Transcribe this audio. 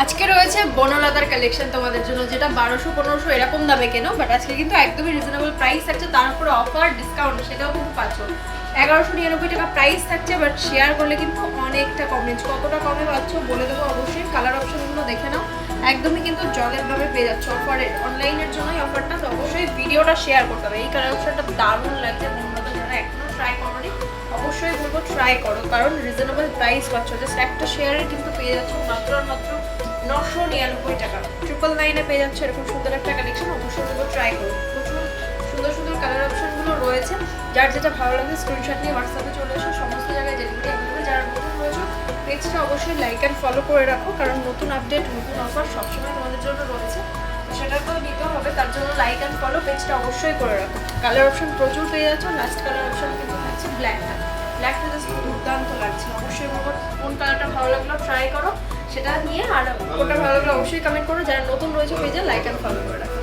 আজকে রয়েছে বনলতার কালেকশন তোমাদের জন্য, যেটা 1200-1500 এরকম দামে কেন, বাট আজকে কিন্তু একদমই রিজনেবল প্রাইস থাকছে, তার উপরে অফার ডিসকাউন্ট সেটাও কিন্তু পাচ্ছ। 1199 টাকা প্রাইস থাকছে, বাট শেয়ার করলে কিন্তু অনেকটা কম রেঞ্জ। কতটা কমে পাচ্ছ বলে দেবো অবশ্যই। কালার অপশনগুলো দেখে নাও, একদমই কিন্তু জলের দামে পেয়ে যাচ্ছ অফারের। অনলাইনের জন্যই অফারটা, তো অবশ্যই ভিডিওটা শেয়ার করতে হবে। এই কালার অপশনটা দারুণ লাগছে, বনলতা যারা এখনো ট্রাই করোনি অবশ্যই বলবো ট্রাই করো, কারণ রিজনেবল প্রাইস পাচ্ছ। জাস্ট একটা শেয়ারে কিন্তু পেয়ে যাচ্ছ মাত্র আর মাত্র 999 টাকা। 999-এ পেয়ে যাচ্ছে এরকম সুন্দর একটা কালেকশন। অবশ্যই বলবো ট্রাই করো। প্রচুর সুন্দর সুন্দর কালার অপশনগুলো রয়েছে, যার যেটা ভালো লাগে স্ক্রিনশট নিয়ে হোয়াটসঅ্যাপে চলে এসো। সমস্ত জায়গায় ডেলিভারি অ্যাভেলেবল। যারা নতুন রয়েছে পেজটা অবশ্যই লাইক অ্যান্ড ফলো করে রাখো, কারণ নতুন আপডেট নতুন অফার সবসময় তোমাদের জন্য রয়েছে, তো সেটা তো নিতে হবে। তার জন্য লাইক অ্যান্ড ফলো পেজটা অবশ্যই করে রাখো। কালার অপশন প্রচুর পেয়ে যাচ্ছ। লাস্ট কালার অপশন কিন্তু থাকছে ব্ল্যাকটা। ব্ল্যাকটা জাস্ট দুর্দান্ত লাগছে। অবশ্যই বলবো কোন কালারটা ভালো লাগলো ট্রাই করো সেটা নিয়ে, আর কোনটা ভালো লাগলো অবশ্যই কমেন্ট করো। যারা নতুন রয়েছে পেজে লাইক অ্যান্ড ফলো করে রাখো।